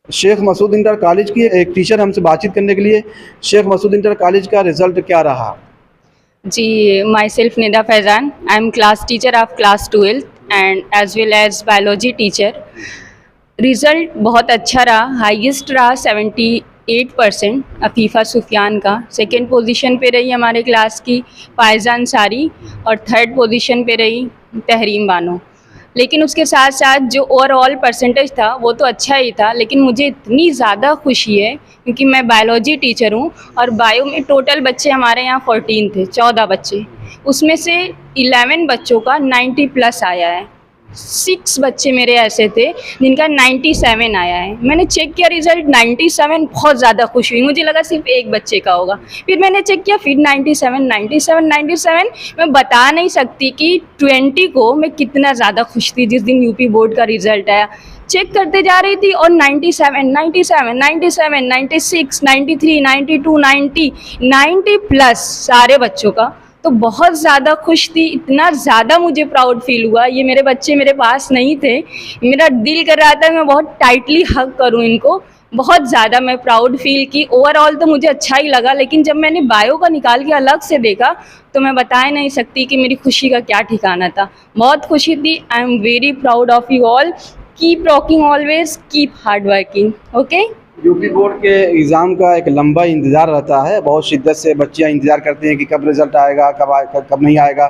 Sheikh Masood inter college की एक teacher हमसे बातचीत करने के लिए। शेख मसूद इंटर कॉलेज का रिज़ल्ट क्या रहा? जी, myself Nida Faizan, I am class teacher of class 12 and as well as biology teacher. Result बहुत अच्छा रहा, हाईएस्ट रहा 78% अफीफ़ा सुफियान का। सेकंड पोजीशन पे रही हमारे क्लास की पायजान अंसारी और थर्ड पोजीशन पे रही तहरीम बानो। लेकिन उसके साथ साथ जो ओवरऑल परसेंटेज था वो तो अच्छा ही था, लेकिन मुझे इतनी ज़्यादा खुशी है क्योंकि मैं बायोलॉजी टीचर हूँ और बायो में टोटल बच्चे हमारे यहाँ 14 थे, 14 बच्चे, उसमें से 11 बच्चों का 90 प्लस आया है। 6 बच्चे मेरे ऐसे थे जिनका 97 आया है। मैंने चेक किया रिज़ल्ट 97, बहुत ज़्यादा खुश हुई, मुझे लगा सिर्फ एक बच्चे का होगा। फिर मैंने चेक किया, फिर 97। मैं बता नहीं सकती कि 20 को मैं कितना ज़्यादा खुश थी जिस दिन यूपी बोर्ड का रिज़ल्ट आया। चेक करते जा रही थी और 97, 97, 97, 96, 93, 92, 90 प्लस सारे बच्चों का। तो बहुत ज़्यादा खुश थी, इतना ज़्यादा मुझे प्राउड फील हुआ। ये मेरे बच्चे मेरे पास नहीं थे, मेरा दिल कर रहा था मैं बहुत टाइटली हग करूं इनको। बहुत ज़्यादा मैं प्राउड फील की। ओवरऑल तो मुझे अच्छा ही लगा, लेकिन जब मैंने बायो का निकाल के अलग से देखा तो मैं बता नहीं सकती कि मेरी खुशी का क्या ठिकाना था। बहुत खुशी थी। I am very proud of you all. Keep rocking always, keep hard working. Okay. UP board के एग्ज़ाम का एक लंबा इंतज़ार रहता है, बहुत शिद्दत से बच्चियाँ इंतज़ार करती हैं कि कब रिज़ल्ट आएगा, कब नहीं आएगा।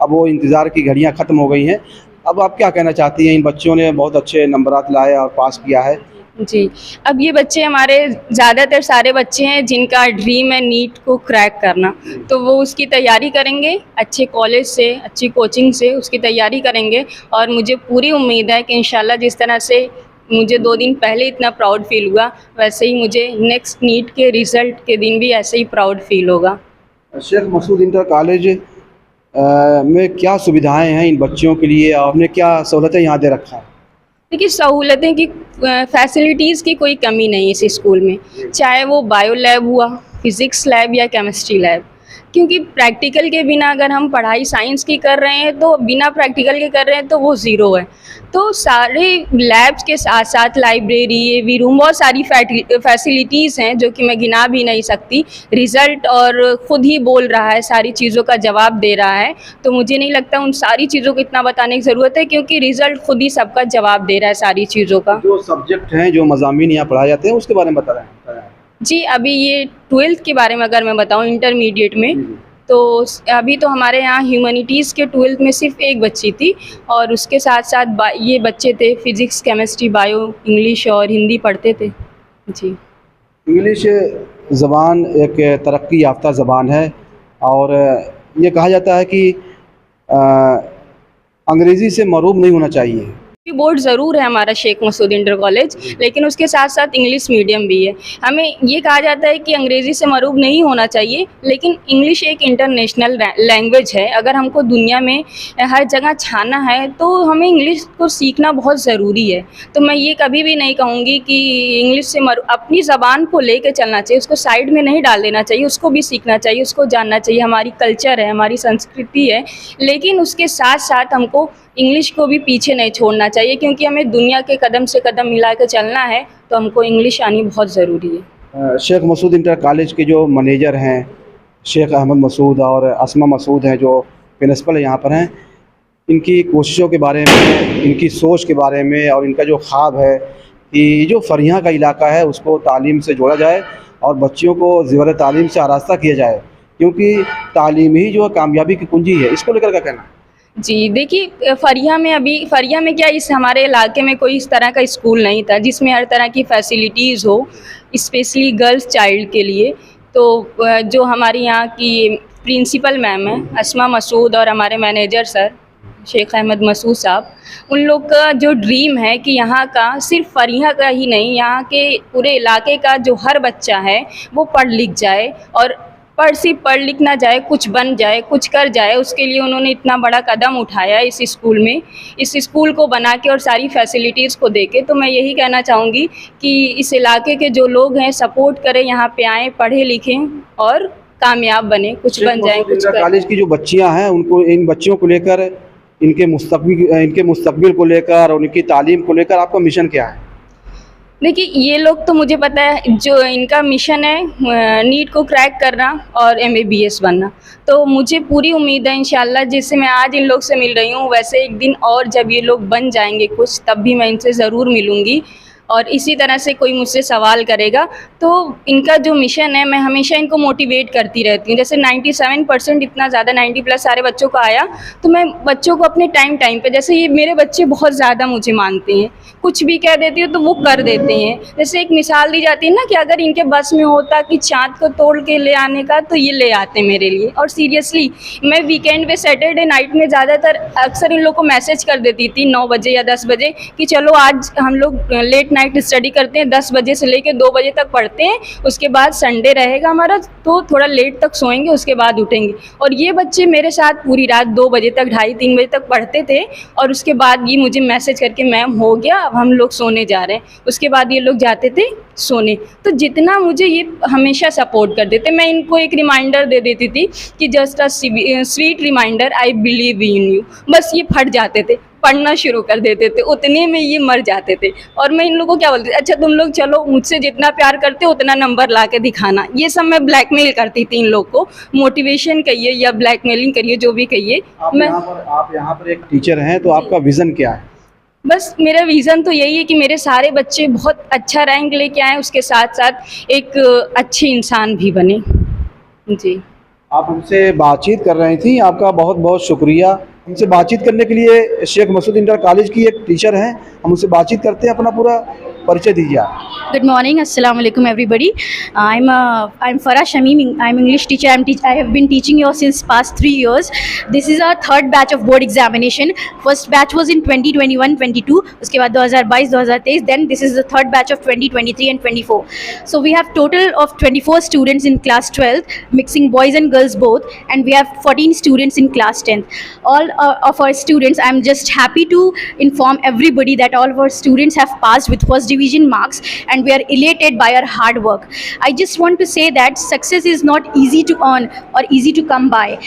अब वो इंतज़ार की घड़ियाँ ख़त्म हो गई हैं। अब आप क्या कहना चाहती हैं? इन बच्चों ने बहुत अच्छे नंबरात लाए और पास किया है। जी, अब ये बच्चे हमारे ज़्यादातर सारे बच्चे हैं जिनका ड्रीम है नीट को क्रैक करना, तो वो उसकी तैयारी करेंगे अच्छे कॉलेज से, अच्छी कोचिंग से उसकी तैयारी करेंगे। और मुझे पूरी उम्मीद है कि इंशाल्लाह जिस तरह से मुझे 2 दिन पहले इतना प्राउड फील हुआ, वैसे ही मुझे नेक्स्ट नीट के रिज़ल्ट के दिन भी ऐसे ही प्राउड फील होगा। शेख मसूद इंटर कॉलेज में क्या सुविधाएं हैं इन बच्चों के लिए, और आपने क्या सहूलतें यहाँ दे रखा है? देखिए, सहूलतें की फैसिलिटीज़ की कोई कमी नहीं है इस स्कूल में, चाहे वो बायो लैब हुआ, फिज़िक्स लैब या केमिस्ट्री लैब। क्योंकि प्रैक्टिकल के बिना अगर हम पढ़ाई साइंस की कर रहे हैं तो बिना प्रैक्टिकल के कर रहे हैं तो वो ज़ीरो है। तो सारे लैब्स के साथ साथ लाइब्रेरी, एवी रूम, बहुत सारी फैसिलिटीज़ हैं जो कि मैं गिना भी नहीं सकती। रिज़ल्ट और ख़ुद ही बोल रहा है, सारी चीज़ों का जवाब दे रहा है, तो मुझे नहीं लगता उन सारी चीज़ों को इतना बताने की ज़रूरत है, क्योंकि रिज़ल्ट ख़ुद ही सबका जवाब दे रहा है सारी चीज़ों का। जो सब्जेक्ट हैं, जो मज़ामीन यहाँ पढ़ाए जाते हैं, उसके बारे में बता रहे हैं। जी, अभी ये 12th के बारे में अगर मैं बताऊँ, इंटरमीडिएट में, तो अभी तो हमारे यहाँ ह्यूमैनिटीज़ के 12th में सिर्फ एक बच्ची थी और उसके साथ साथ ये बच्चे थे फिज़िक्स, केमिस्ट्री, बायो, इंग्लिश और हिंदी पढ़ते थे। जी। इंग्लिश ज़बान एक तरक्की याफ्ता ज़बान है और ये कहा जाता है कि अंग्रेज़ी से मरूब नहीं होना चाहिए। बोर्ड ज़रूर है हमारा शेख मसूद इंटर कॉलेज, लेकिन उसके साथ साथ इंग्लिश मीडियम भी है। हमें ये कहा जाता है कि अंग्रेज़ी से मरूब नहीं होना चाहिए, लेकिन इंग्लिश एक इंटरनेशनल लैंग्वेज है। अगर हमको दुनिया में हर जगह छाना है तो हमें इंग्लिश को सीखना बहुत ज़रूरी है। तो मैं ये कभी भी नहीं कहूँगी कि इंग्लिश से अपनी ज़बान को ले कर चलना चाहिए, उसको साइड में नहीं डाल देना चाहिए, उसको भी सीखना चाहिए, उसको जानना चाहिए। हमारी कल्चर है, हमारी संस्कृति है, लेकिन उसके साथ साथ हमको इंग्लिश को भी पीछे नहीं छोड़ना चाहिए, क्योंकि हमें दुनिया के कदम से कदम मिला कर चलना है, तो हमको इंग्लिश आनी बहुत ज़रूरी है। शेख मसूद इंटर कॉलेज के जो मैनेजर हैं शेख अहमद मसूद और अस्मा मसूद हैं, जो प्रिंसिपल यहाँ पर हैं, इनकी कोशिशों के बारे में, इनकी सोच के बारे में और इनका जो ख्वाब है कि जो फरियाँ का इलाका है उसको तालीम से जोड़ा जाए और बच्चियों को ज़ेवर तालीम से आरास्ता किया जाए, क्योंकि तालीम ही जो कामयाबी की कुंजी है। इसको लेकर क्या कहना है? जी, देखिए, फरिया में क्या, इस हमारे इलाके में कोई इस तरह का स्कूल नहीं था जिसमें हर तरह की फैसिलिटीज़ हो, स्पेशली गर्ल्स चाइल्ड के लिए। तो जो हमारी यहाँ की प्रिंसिपल मैम है अस्मा मसूद और हमारे मैनेजर सर शेख अहमद मसूद साहब, उन लोग का जो ड्रीम है कि यहाँ का सिर्फ फरिया का ही नहीं, यहाँ के पूरे इलाके का जो हर बच्चा है वो पढ़ लिख जाए, और सिर्फ पढ़ लिख ना जाए, कुछ बन जाए, कुछ कर जाए। उसके लिए उन्होंने इतना बड़ा कदम उठाया इस स्कूल में, इस स्कूल को बना के और सारी फैसिलिटीज़ को देके। तो मैं यही कहना चाहूँगी कि इस इलाके के जो लोग हैं सपोर्ट करें, यहाँ पे आएँ, पढ़ें लिखें और कामयाब बने, कुछ बन जाएँ, कुछ करें। कॉलेज की जो बच्चियाँ हैं उनको, इन बच्चियों को लेकर, इनके मुस्तकबिल को लेकर और उनकी तालीम को लेकर आपका मिशन क्या है? देखिए ये लोग तो मुझे पता है जो इनका मिशन है नीट को क्रैक करना और एमबीबीएस बनना, तो मुझे पूरी उम्मीद है इंशाल्लाह जैसे मैं आज इन लोग से मिल रही हूँ वैसे एक दिन और जब ये लोग बन जाएंगे कुछ तब भी मैं इनसे ज़रूर मिलूँगी। और इसी तरह से कोई मुझसे सवाल करेगा तो इनका जो मिशन है मैं हमेशा इनको मोटिवेट करती रहती हूँ। जैसे 97% इतना ज़्यादा 90+ सारे बच्चों का आया तो मैं बच्चों को अपने टाइम पे, जैसे ये मेरे बच्चे बहुत ज़्यादा मुझे मानते हैं, कुछ भी कह देती हूँ तो वो कर देते हैं। जैसे एक मिसाल दी जाती है ना कि अगर इनके बस में होता कि चाँद को तोड़ के ले आने का तो ये ले आते मेरे लिए। और सीरियसली मैं वीकेंड पे सैटरडे नाइट में ज़्यादातर अक्सर इन लोग को मैसेज कर देती थी 9 बजे या 10 बजे कि चलो आज हम लोग लेट नाइट स्टडी करते हैं, 10 बजे से लेकर 2 बजे तक पढ़ते हैं, उसके बाद संडे रहेगा हमारा तो थोड़ा लेट तक सोएंगे उसके बाद उठेंगे। और ये बच्चे मेरे साथ पूरी रात 2 बजे तक 2:30-3 बजे तक पढ़ते थे और उसके बाद ये मुझे मैसेज करके मैम हो गया अब हम लोग सोने जा रहे हैं, उसके बाद ये लोग जाते थे सोने। तो जितना मुझे ये हमेशा सपोर्ट कर देते, मैं इनको एक रिमाइंडर दे देती थी कि just a sweet reminder I believe in you, बस ये फट जाते थे, पढ़ना शुरू कर देते थे, उतने में ये मर जाते थे। और मैं इन लोगों को क्या बोलती थी, अच्छा तुम लोग चलो मुझसे जितना प्यार करते हो उतना नंबर ला के दिखाना। ये सब मैं ब्लैकमेल करती थी इन लोग को, मोटिवेशन कहिए या ब्लैकमेलिंग करिए जो भी कहिए। आप यहाँ पर एक टीचर हैं तो आपका विज़न क्या है? बस मेरा विज़न तो यही है कि मेरे सारे बच्चे बहुत अच्छा रैंक लेके आएँ, उसके साथ साथ एक अच्छे इंसान भी बने। जी, आप हमसे बातचीत कर रही थी, आपका बहुत बहुत शुक्रिया। हमसे बातचीत करने के लिए शेख मसूद इंटर कॉलेज की एक टीचर हैं, हम उनसे बातचीत करते हैं, अपना पूरा परिचय दीजिए आप। Good morning, Assalamu alaikum everybody. I'm Farah Shamim. I'm English teacher. I have been teaching you since past 3 years. This is our third batch of board examination. First batch was in 2021-22. उसके बाद 2022-2023. Then this is the third batch of 2023 and 24. So we have total of 24 students in class 12, mixing boys and girls both, and we have 14 students in class 10th. All of our students, I'm just happy to inform everybody that all of our students have passed with first division marks, and we are elated by our hard work. I just want to say that success is not easy to earn or easy to come by.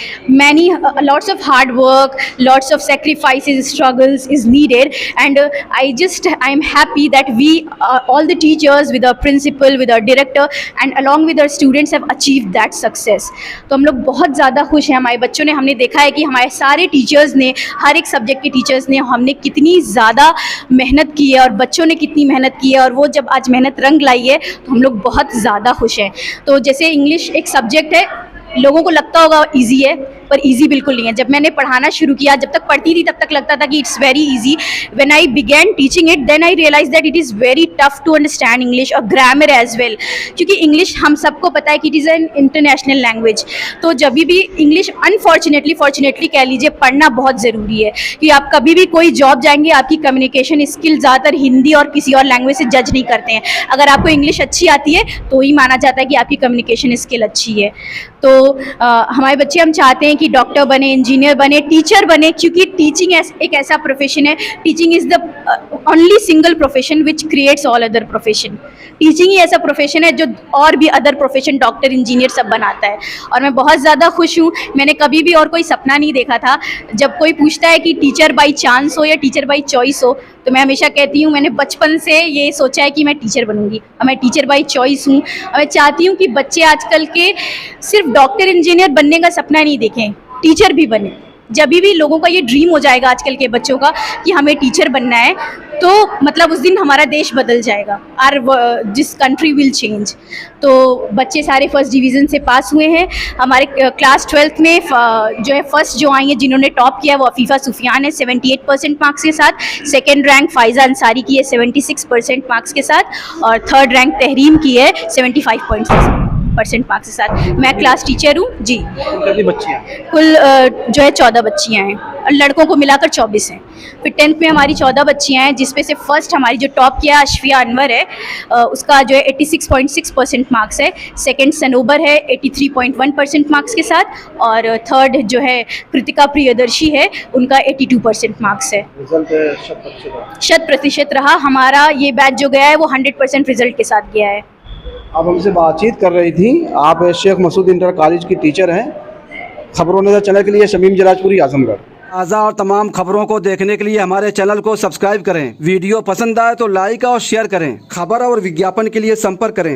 Lots of hard work, lots of sacrifices, struggles is needed, and I am happy that we all the teachers with our principal, with our director, and along with our students have achieved that success. तो हम लोग बहुत ज़्यादा खुश हैं। हमारे बच्चों ने, हमने देखा है कि हमारे सारे टीचर्स ने, हर एक सब्जेक्ट के टीचर्स ने, हमने कितनी ज़्यादा मेहनत की है और बच्चों ने कितनी मेहनत की है, और वो जब आज मेहनत रंग लाई है तो हम लोग बहुत ज़्यादा खुश हैं। तो जैसे इंग्लिश एक सब्जेक्ट है, लोगों को लगता होगा ईजी है, पर ईजी बिल्कुल नहीं है। जब मैंने पढ़ाना शुरू किया, जब तक पढ़ती थी तब तक लगता था कि it's very easy. When I began teaching it then I realise that it is very tough to understand English और ग्रामर एज वेल, क्योंकि इंग्लिश हम सबको पता है कि it is an international language. तो जब भी इंग्लिश फॉर्चुनेटली कह लीजिए पढ़ना बहुत ज़रूरी है, कि आप कभी भी कोई जॉब जाएंगे आपकी कम्युनिकेशन स्किल ज़्यादातर हिंदी और किसी और लैंग्वेज से जज नहीं करते हैं। अगर आपको इंग्लिश अच्छी आती है तो ही माना जाता है कि आपकी कम्युनिकेशन स्किल अच्छी है। तो हमारे बच्चे, हम चाहते हैं कि डॉक्टर बने, इंजीनियर बने, टीचर बने, क्योंकि टीचिंग एक ऐसा प्रोफेशन है, teaching is the only single profession which creates all other profession. टीचिंग ही ऐसा प्रोफेशन है जो और भी अदर प्रोफेशन, डॉक्टर, इंजीनियर सब बनाता है। और मैं बहुत ज़्यादा खुश हूँ। मैंने कभी भी और कोई सपना नहीं देखा था। जब कोई पूछता है कि टीचर बाई चांस हो या टीचर बाई चॉइस हो, तो मैं हमेशा कहती हूँ मैंने बचपन से ये सोचा है कि मैं टीचर बनूंगी, और मैं टीचर बाई चॉइस हूँ। और मैं चाहती हूँ कि बच्चे आजकल के सिर्फ डॉक्टर, इंजीनियर बनने का सपना नहीं देखें, टीचर भी बने। जब भी लोगों का ये ड्रीम हो जाएगा आजकल के बच्चों का कि हमें टीचर बनना है, तो मतलब उस दिन हमारा देश बदल जाएगा, और जिस कंट्री विल चेंज। तो बच्चे सारे फर्स्ट डिवीज़न से पास हुए हैं। हमारे क्लास 12th में जो है फर्स्ट जो आई है, जिन्होंने टॉप किया वो अफीफ़ा सुफियान है 78% मार्क्स के साथ। सेकेंड रैंक फ़ाइज़ा अंसारी की है 76% मार्क्स के साथ, और थर्ड रैंक तहरीम की है 75% मार्क्स के साथ। मैं क्लास टीचर हूँ जी। कितनी बच्चियाँ? कुल जो है 14 बच्चियाँ हैं, और लड़कों को मिलाकर 24 हैं। फिर 10th में हमारी 14 बच्चियाँ हैं, जिसमें से फर्स्ट हमारी जो टॉप किया अशफिया अनवर है, उसका जो है 86.6% मार्क्स है। सेकंड सनोबर है 83.1% मार्क्स के साथ, और थर्ड जो है कृतिका प्रियदर्शी है, उनका 82% मार्क्स है। रिजल्ट 100% रहा। हमारा ये बैच जो गया है वो 100% रिजल्ट के साथ गया है। आप हमसे बातचीत कर रही थी। आप शेख मसूद इंटर कॉलेज की टीचर हैं। खबरों नज़र चैनल के लिए शमीम जराजपुरी, आजमगढ़। ताज़ा और तमाम खबरों को देखने के लिए हमारे चैनल को सब्सक्राइब करें। वीडियो पसंद आए तो लाइक और शेयर करें। खबर और विज्ञापन के लिए संपर्क करें।